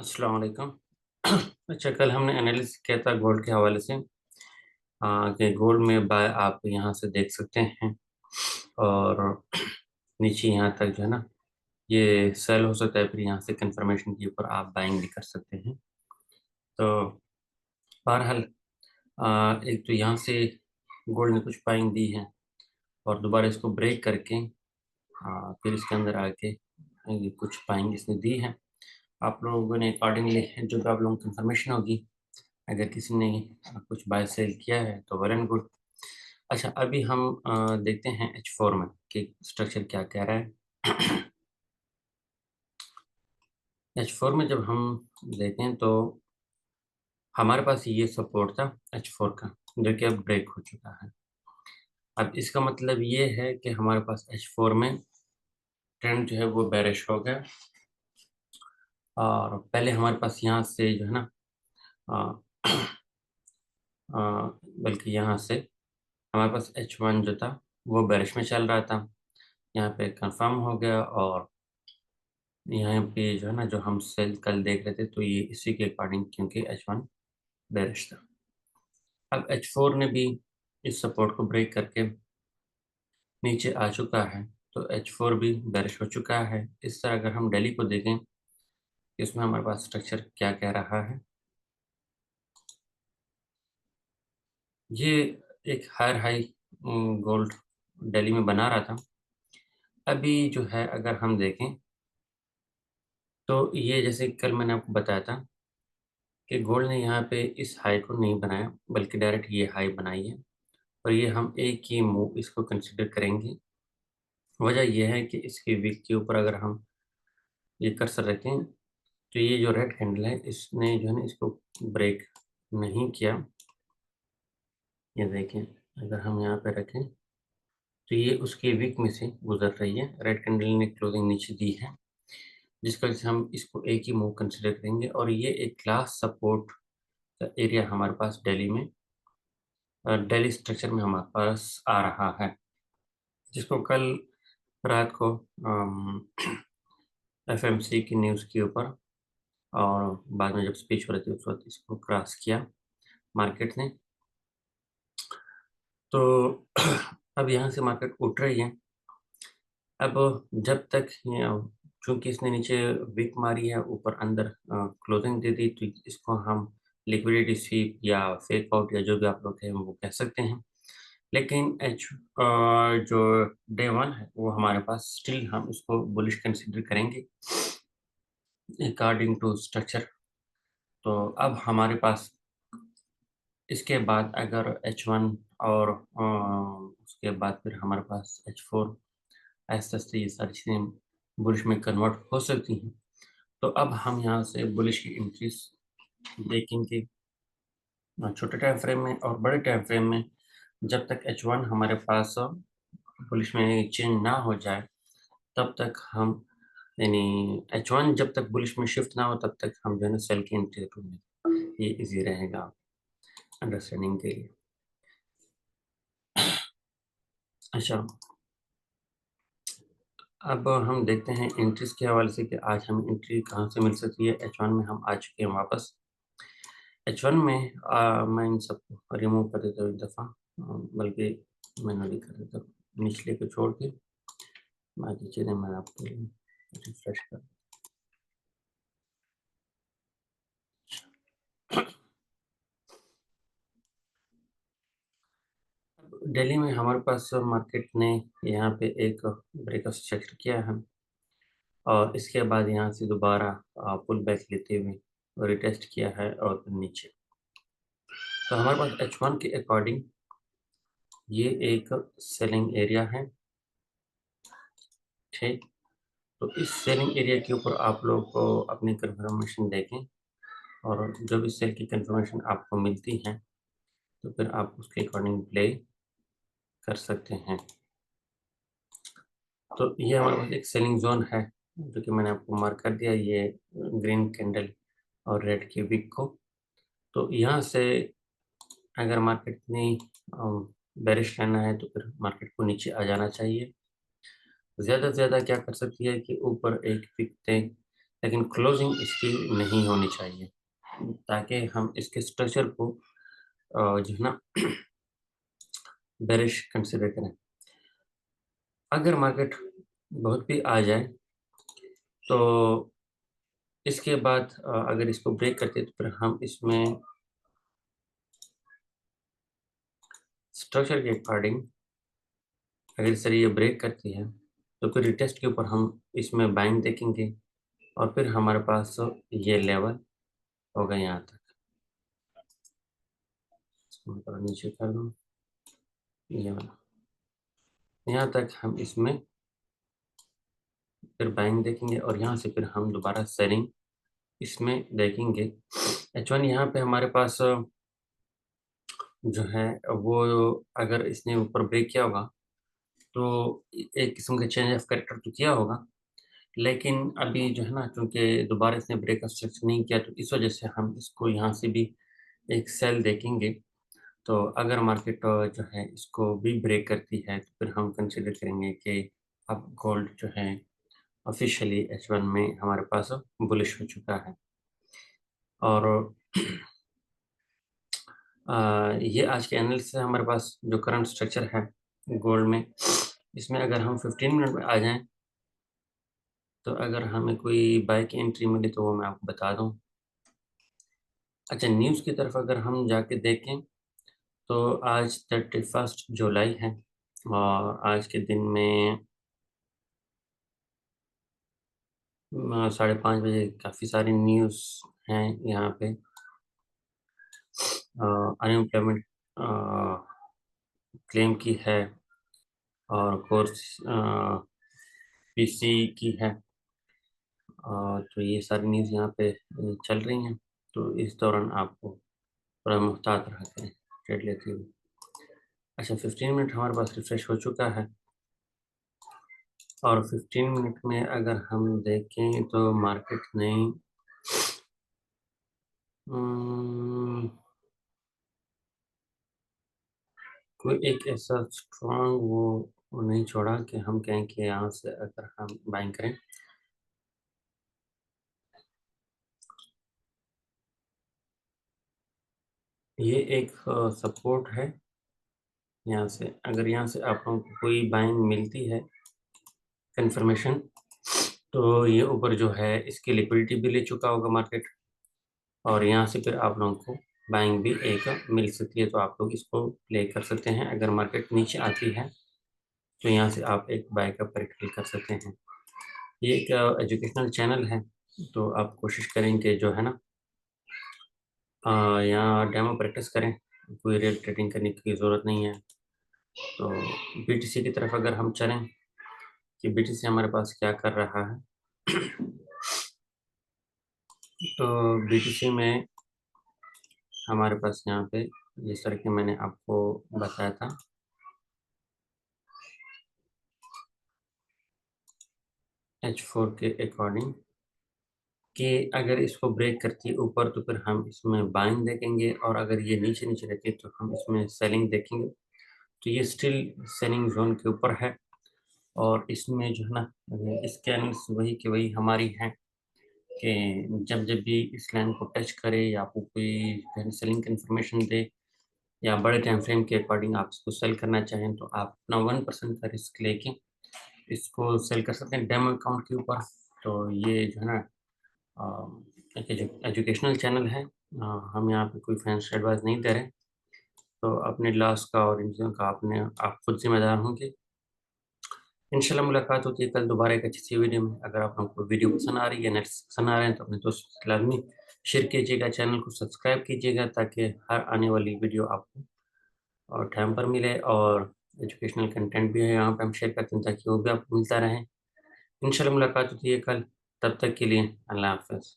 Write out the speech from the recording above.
अस्सलाम वालेकुम। अच्छा, कल हमने एनालिसिस किया था गोल्ड के हवाले से। कि गोल्ड में बाय आप यहाँ से देख सकते हैं और नीचे यहाँ तक जो है ना, ये सेल हो सकता है, फिर यहाँ से कंफर्मेशन के ऊपर आप बाइंग भी कर सकते हैं। तो बहरहाल एक तो यहाँ से गोल्ड ने कुछ बाइंग दी है और दोबारा इसको ब्रेक करके फिर इसके अंदर आके ये कुछ बाइंग इसने दी है। आप लोगों ने अकॉर्डिंगली जो भी आप लोगों को कंफर्मेशन होगी, अगर किसी ने कुछ बाय सेल किया है तो वेल एंड गुड। अच्छा, अभी हम देखते हैं H4 में कि स्ट्रक्चर क्या कह रहा है। H4 में जब हम देखें तो हमारे पास ये सपोर्ट था H4 का, जो कि अब ब्रेक हो चुका है। अब इसका मतलब ये है कि हमारे पास H4 में ट्रेंड जो है वो बेरिश हो गया और पहले हमारे पास यहाँ से जो है ना, अ, अ, बल्कि यहाँ से हमारे पास H1 जो था वो बेरिश में चल रहा था। यहाँ पे कंफर्म हो गया और यहाँ पे जो है ना, जो हम सेल कल देख रहे थे तो ये इसी के अकॉर्डिंग, क्योंकि H1 बेरिश था। अब H4 ने भी इस सपोर्ट को ब्रेक करके नीचे आ चुका है, तो H4 भी बेरिश हो चुका है। इस तरह अगर हम डेली को देखें, इसमें हमारे पास स्ट्रक्चर क्या कह रहा है। ये एक हायर हाई गोल्ड दिल्ली में बना रहा था। अभी जो है अगर हम देखें तो ये जैसे कल मैंने आपको बताया था कि गोल्ड ने यहाँ पे इस हाई को नहीं बनाया, बल्कि डायरेक्ट ये हाई बनाई है और ये हम एक ही मूव इसको कंसिडर करेंगे। वजह यह है कि इसके वीक के ऊपर अगर हम ये कर्सर रखें तो ये जो रेड कैंडल है इसने जो है ना, इसको ब्रेक नहीं किया। ये देखें, अगर हम यहाँ पे रखें तो ये उसके वीक में से गुजर रही है। रेड कैंडल ने क्लोजिंग नीचे दी है, जिसकी वजह से हम इसको एक ही मूव कंसिडर करेंगे और ये एक क्लास सपोर्ट का एरिया हमारे पास दिल्ली में, दिल्ली स्ट्रक्चर में हमारे पास आ रहा है, जिसको कल रात को एफएमसी की न्यूज़ के ऊपर और बाद में जब स्पीच हो रही थी उस वक्त इसको क्रॉस किया मार्केट ने। तो अब यहाँ से मार्केट उठ रही है। अब जब तक चूंकि इसने नीचे विक मारी है, ऊपर अंदर क्लोजिंग दे दी, तो इसको हम लिक्विडिटी स्वीप या फेक आउट या जो भी आप लोग हैं वो कह सकते हैं। लेकिन जो डे वन है वो हमारे पास स्टिल हम इसको बुलिश कंसिडर करेंगे अकॉर्डिंग टू स्ट्रक्चर। तो अब हमारे पास इसके बाद अगर H1 और उसके बाद फिर हमारे पास H4, ऐसे ऐसे ये सारी चीज़ें बुलिश में कन्वर्ट हो सकती हैं। तो अब हम यहाँ से बुलिश की इंट्रीज देखेंगे छोटे टाइम फ्रेम में और बड़े टाइम फ्रेम में। जब तक H1 हमारे पास बुलिश में चेंज ना हो जाए तब तक हम, यानी H1 जब तक बुलिश में शिफ्ट ना हो तब तक हम जो है ना सेल की एंट्री ढूंढें। ये इजी रहेगा अंडरस्टैंडिंग के लिए। अच्छा, अब हम देखते हैं एंट्रीज के हवाले से कि आज हमें एंट्री कहाँ से मिल सकती है। H1 में हम आ चुके हैं वापस। H1 में मैं इन सबको रिमूव कर देता हूँ एक दफ़ा, बल्कि मैनुअली कर देता हूँ निचले को छोड़ के। बाकी चीज़ें मैं आपके लिए रिफ्रेश कर। दिल्ली में हमारे पास मार्केट ने यहाँ पे एक ब्रेकआउट स्ट्रक्चर किया है और इसके बाद यहाँ से दोबारा पुल बैक लेते हुए रिटेस्ट किया है और फिर नीचे। तो हमारे पास H1 के अकॉर्डिंग ये एक सेलिंग एरिया है। ठीक, तो इस सेलिंग एरिया के ऊपर आप लोग को अपनी कंफर्मेशन देखें और जो भी सेल की कंफर्मेशन आपको मिलती है तो फिर आप उसके अकॉर्डिंग प्ले कर सकते हैं। तो ये हमारे पास एक सेलिंग जोन है जो कि मैंने आपको मार्क कर दिया, ये ग्रीन कैंडल और रेड के विक को। तो यहाँ से अगर मार्केट ने बेरिश रहना है तो फिर मार्केट को नीचे आ जाना चाहिए। ज़्यादा से ज़्यादा क्या कर सकती है कि ऊपर एक विक दे लेकिन क्लोजिंग इसकी नहीं होनी चाहिए, ताकि हम इसके स्ट्रक्चर को जो है ना बेरिश कंसिडर करें। अगर मार्केट बहुत भी आ जाए तो इसके बाद अगर इसको ब्रेक करते हैं तो फिर हम इसमें स्ट्रक्चर के अकॉर्डिंग अगर सर ये ब्रेक करती है तो फिर रिटेस्ट के ऊपर हम इसमें बाइंग देखेंगे और फिर हमारे पास ये लेवल होगा यहाँ तक। इसको मैं थोड़ा नीचे कर दूँ, ये वाला यहाँ तक हम इसमें फिर बाइंग देखेंगे और यहाँ से फिर हम दोबारा सेलिंग इसमें देखेंगे। H1 यहाँ पे हमारे पास जो है वो अगर इसने ऊपर ब्रेक किया होगा तो एक किस्म का चेंज ऑफ कैरेक्टर तो किया होगा, लेकिन अभी जो है ना क्योंकि दोबारा इसने ब्रेक ऑफ स्ट्रक्चर नहीं किया तो इस वजह से हम इसको यहाँ से भी एक सेल देखेंगे। तो अगर मार्केट जो है इसको भी ब्रेक करती है तो फिर हम कंसिडर करेंगे कि अब गोल्ड जो है ऑफिशियली H1 में हमारे पास बुलिश हो चुका है। और ये आज के एनालिसिस है हमारे पास जो करंट स्ट्रक्चर है गोल्ड में, इसमें अगर हम 15 मिनट में आ जाएं तो अगर हमें कोई बाय की एंट्री मिली तो वो मैं आपको बता दूं। अच्छा, न्यूज़ की तरफ अगर हम जाके देखें तो आज 31 जुलाई है और आज के दिन में 5:30 बजे काफ़ी सारी न्यूज़ हैं यहाँ पे। अनएम्प्लॉयमेंट क्लेम की है और कोर्स पीसी की है। तो ये सारी न्यूज़ यहाँ पे चल रही हैं, तो इस दौरान आपको थोड़ा मुहतात रहा करें ट्रेड लेते हुए। अच्छा, 15 मिनट हमारे पास रिफ्रेश हो चुका है और 15 मिनट में अगर हम देखें तो मार्केट ने अम, कोई एक ऐसा स्ट्रॉन्ग वो नहीं छोड़ा कि हम कहें कि यहाँ से अगर हम बाइंग करें। ये एक सपोर्ट है, यहाँ से अगर यहाँ से आप लोगों को कोई बाइंग मिलती है कंफर्मेशन तो ये ऊपर जो है इसकी लिक्विडिटी भी ले चुका होगा मार्केट और यहाँ से फिर आप लोगों को बाइंग भी एक मिल सकती है, तो आप लोग इसको प्ले कर सकते हैं। अगर मार्केट नीचे आती है तो यहाँ से आप एक बाय का प्रैक्टिकल कर सकते हैं। ये एक एजुकेशनल चैनल है, तो आप कोशिश करें कि जो है ना यहाँ डेमो प्रैक्टिस करें, कोई रियल ट्रेडिंग करने की ज़रूरत नहीं है। तो बीटीसी की तरफ अगर हम चलें कि बीटीसी हमारे पास क्या कर रहा है तो बीटीसी में हमारे पास यहाँ पे जिस तरह के मैंने आपको बताया था H4 के अकॉर्डिंग कि अगर इसको ब्रेक करती है ऊपर तो फिर हम इसमें बाइंग देखेंगे और अगर ये नीचे नीचे रहती है तो हम इसमें सेलिंग देखेंगे। तो ये स्टिल सेलिंग जोन के ऊपर है और इसमें जो है ना स्कैनिंग्स वही की वही हमारी हैं कि जब जब भी इस लाइन को टच करे या आपको कोई सेलिंग की इंफॉर्मेशन दे या बड़े टाइम फ्रेम के अकॉर्डिंग आप इसको सेल करना चाहें तो आप अपना 1% का रिस्क लेके इसको सेल कर सकते हैं डेमो अकाउंट के ऊपर। तो ये जो है ना एक एजुकेशनल चैनल है, हम यहाँ पे कोई फाइनेंशियल एडवाइस नहीं दे रहे। तो अपने लॉस का और इन चीज़ों का आपने आप खुद जिम्मेदार होंगे। इंशाल्लाह मुलाकात होती है कल दोबारा एक अच्छी सी वीडियो में। अगर आप हमको वीडियो पसंद आ रही है, नेट पसंद आ रहे हैं तो अपने दोस्तों से लाजमी शेयर कीजिएगा, चैनल को सब्सक्राइब कीजिएगा ताकि हर आने वाली वीडियो आपको और टाइम पर मिले। और एजुकेशनल कंटेंट भी है यहाँ पे हम शेयर करते हैं ताकि वो भी आपको मिलता रहे। इंशाल्लाह मुलाकात होती है कल, तब तक के लिए अल्लाह हाफ़िज़।